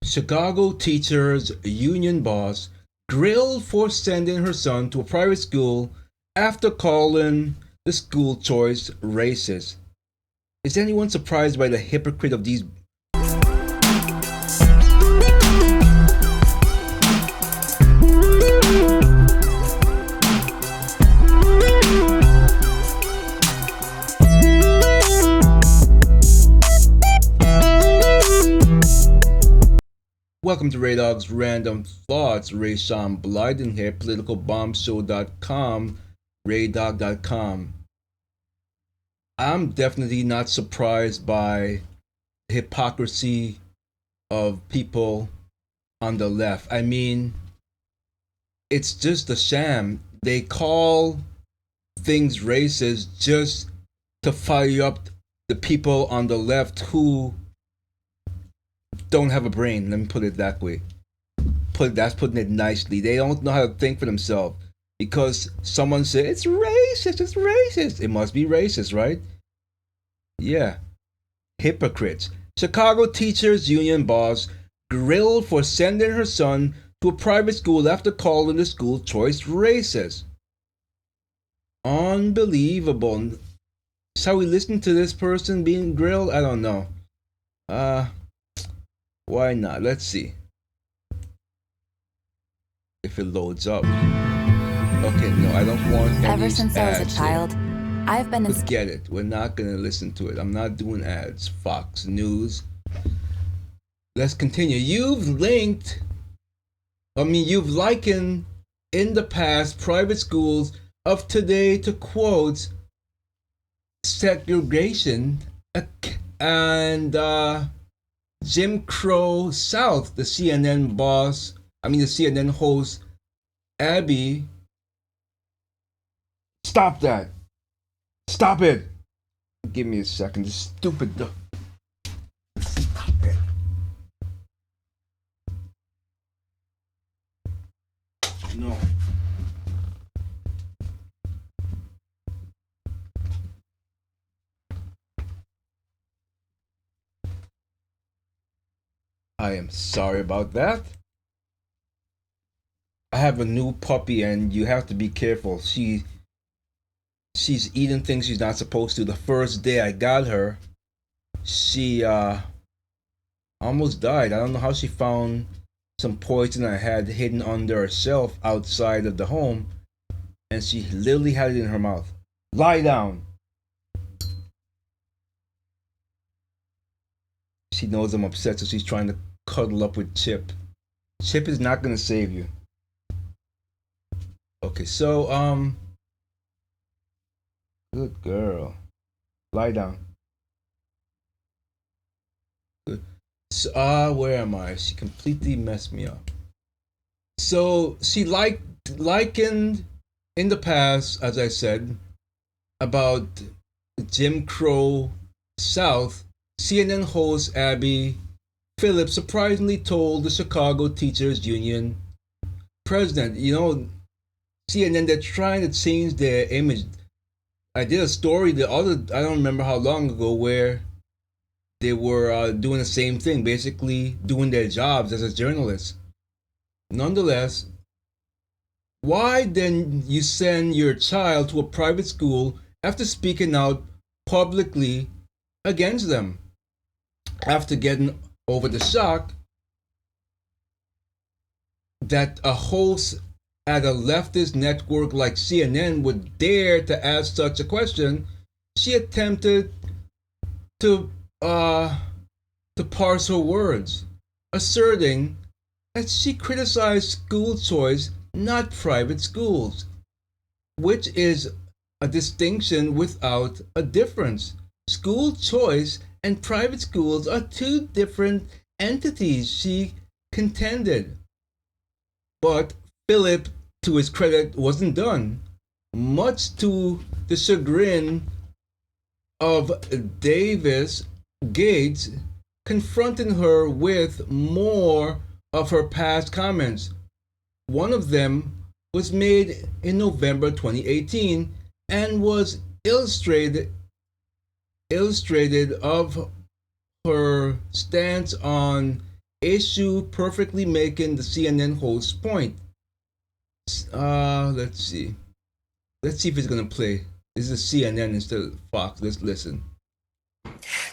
Chicago teachers union boss grilled for sending her son to a private school after calling the school choice racist. Is anyone surprised by the hypocrite of these? Welcome to Ray Dog's Random Thoughts. Ray Sean Blyden here, politicalbombshow.com, raydog.com. I'm definitely not surprised by the hypocrisy of people on the left. I mean, it's just a sham. They call things racist just to fire up the people on the left who don't have a brain. Let me put it that way. That's putting it nicely. They don't know how to think for themselves because someone said it's racist. It's racist. It must be racist, right? Yeah. Hypocrites. Chicago teachers union boss grilled for sending her son to a private school after calling the school choice racist. Unbelievable. Shall we listen to this person being grilled? I don't know. Why not? Let's see if it loads up. Okay, no, I don't want any Ever since I was a child, I've been Forget it. We're not gonna listen to it. I'm not doing ads. Fox News. Let's continue. You've likened in the past private schools of today to quote segregation and Jim Crow South. The CNN host, Abby. Stop that. Stop it. Give me a second. This stupid. Stop it. No. I am sorry about that. I have a new puppy and you have to be careful. She's eating things she's not supposed to. The first day I got her, she almost died. I don't know how she found some poison I had hidden under a shelf outside of the home, and she literally had it in her mouth. Lie down. She knows I'm upset, so she's trying to cuddle up with Chip. Chip is not gonna save you. Okay, so good girl. Lie down. Good. So, where am I? She completely messed me up. So she likened in the past, as I said, about Jim Crow South. CNN host Abby Phillips surprisingly told the Chicago Teachers Union president, CNN, they're trying to change their image. I did a story I don't remember how long ago, where they were doing the same thing, basically doing their jobs as a journalist. Nonetheless, why then you send your child to a private school after speaking out publicly against them? After getting over the shock that a host at a leftist network like CNN would dare to ask such a question, she attempted to parse her words, asserting that she criticized school choice, not private schools, which is a distinction without a difference. School choice and private schools are two different entities, she contended. But Philip, to his credit, wasn't done. Much to the chagrin of Davis Gates, confronting her with more of her past comments. One of them was made in November 2018 and was illustrated of her stance on issue perfectly making the CNN host's point. Let's see. Let's see if it's gonna play. This is CNN instead of Fox. Let's listen.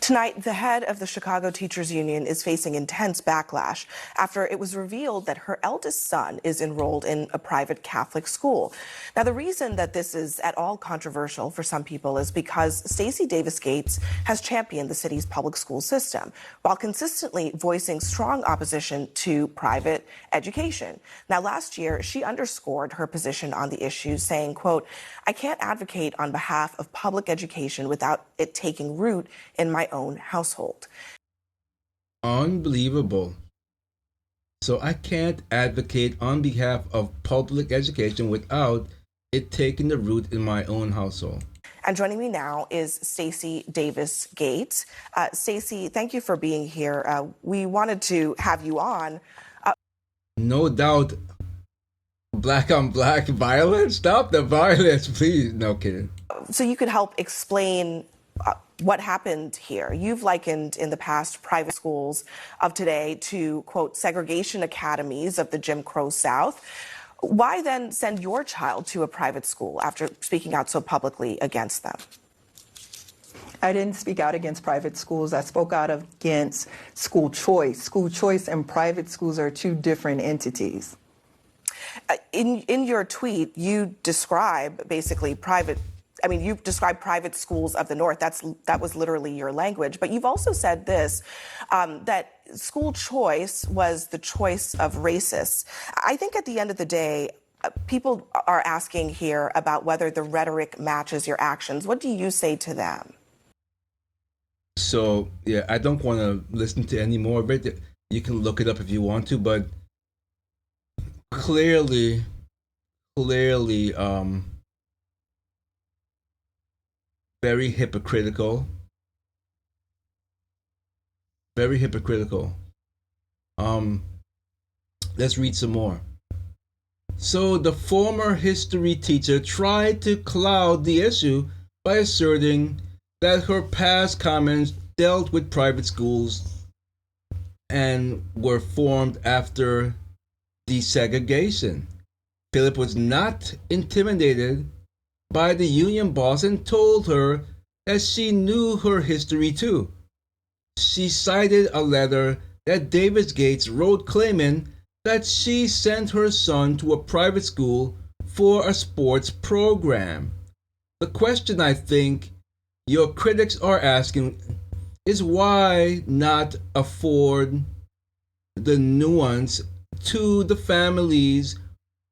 Tonight, the head of the Chicago Teachers Union is facing intense backlash after it was revealed that her eldest son is enrolled in a private Catholic school. Now, the reason that this is at all controversial for some people is because Stacey Davis Gates has championed the city's public school system while consistently voicing strong opposition to private education. Now, last year, she underscored her position on the issue, saying, quote, "I can't advocate on behalf of public education without it taking root in my own household." Unbelievable. So I can't advocate on behalf of public education without it taking the root in my own household. And joining me now is Stacey Davis Gates. Stacey, thank you for being here. We wanted to have you on. No doubt. Black on black violence? Stop the violence, please. No kidding. So you could help explain what happened here. You've likened in the past private schools of today to, quote, segregation academies of the Jim Crow South. Why then send your child to a private school after speaking out so publicly against them? I didn't speak out against private schools. I spoke out against school choice. School choice and private schools are two different entities. In your tweet, you describe basically you describe private schools of the North. That was literally your language. But you've also said this, that school choice was the choice of racists. I think at the end of the day, people are asking here about whether the rhetoric matches your actions. What do you say to them? So, yeah, I don't want to listen to any more of it. You can look it up if you want to, but clearly, very hypocritical. Very hypocritical. Let's read some more. So the former history teacher tried to cloud the issue by asserting that her past comments dealt with private schools and were formed after desegregation. Philip was not intimidated by the union boss and told her that she knew her history too. She cited a letter that Davis Gates wrote claiming that she sent her son to a private school for a sports program. The question I think your critics are asking is why not afford the nuance to the families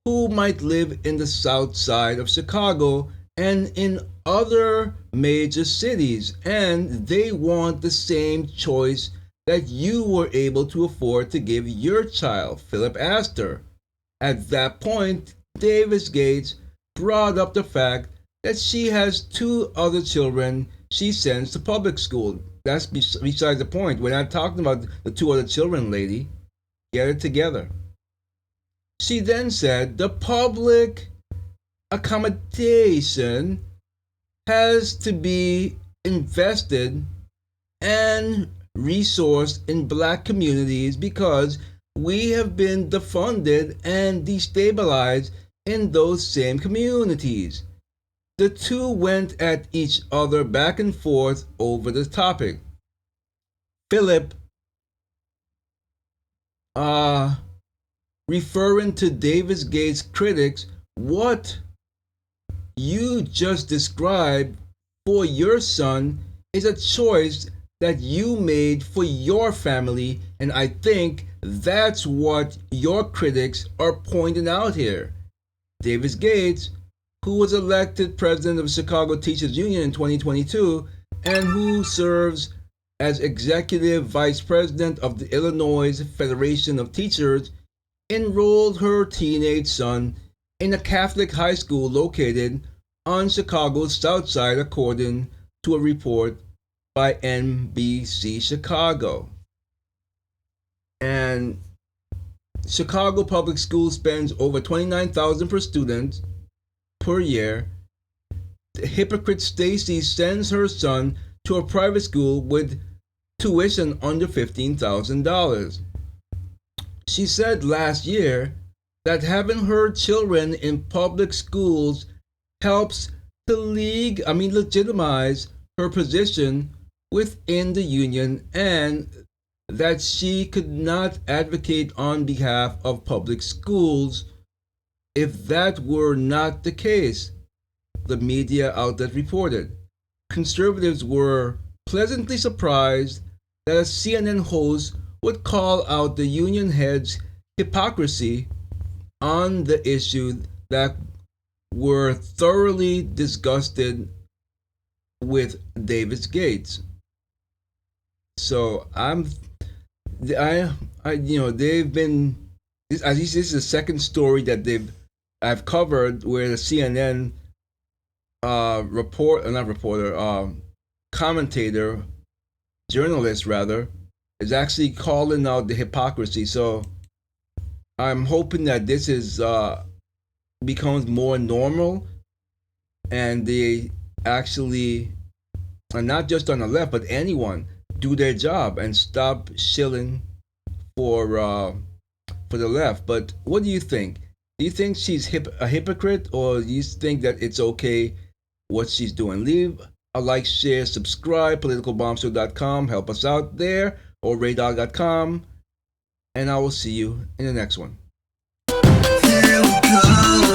who might live in the south side of Chicago and in other major cities, and they want the same choice that you were able to afford to give your child, Philip asked her. At that point, Davis Gates brought up the fact that she has two other children she sends to public school. That's besides the point. We're not talking about the two other children, lady. Get it together. She then said the public accommodation has to be invested and resourced in black communities because we have been defunded and destabilized in those same communities. The two went at each other back and forth over the topic. Philip, referring to Davis Gates' critics, what you just described for your son is a choice that you made for your family, and I think that's what your critics are pointing out here. Davis Gates, who was elected president of the Chicago Teachers Union in 2022 and who serves as executive vice president of the Illinois Federation of Teachers, enrolled her teenage son in a Catholic high school located on Chicago's south side, according to a report by NBC Chicago. And Chicago Public Schools spends over $29,000 per student per year. The hypocrite Stacey sends her son to a private school with tuition under $15,000. She said last year that having her children in public schools helps to legitimize her position within the union, and that she could not advocate on behalf of public schools if that were not the case, the media outlet reported. Conservatives were pleasantly surprised that a CNN host would call out the union head's hypocrisy on the issue, that were thoroughly disgusted with Davis Gates. So they've been, at least this is the second story that I've covered where the CNN commentator, journalist rather, is actually calling out the hypocrisy. So I'm hoping that this is becomes more normal, and they actually, and not just on the left, but anyone, do their job and stop shilling for the left. But what do you think? Do you think she's a hypocrite, or do you think that it's okay what she's doing? Leave a like, share, subscribe, politicalbombshell.com. Help us out there, or radar.com. And I will see you in the next one. Here we go.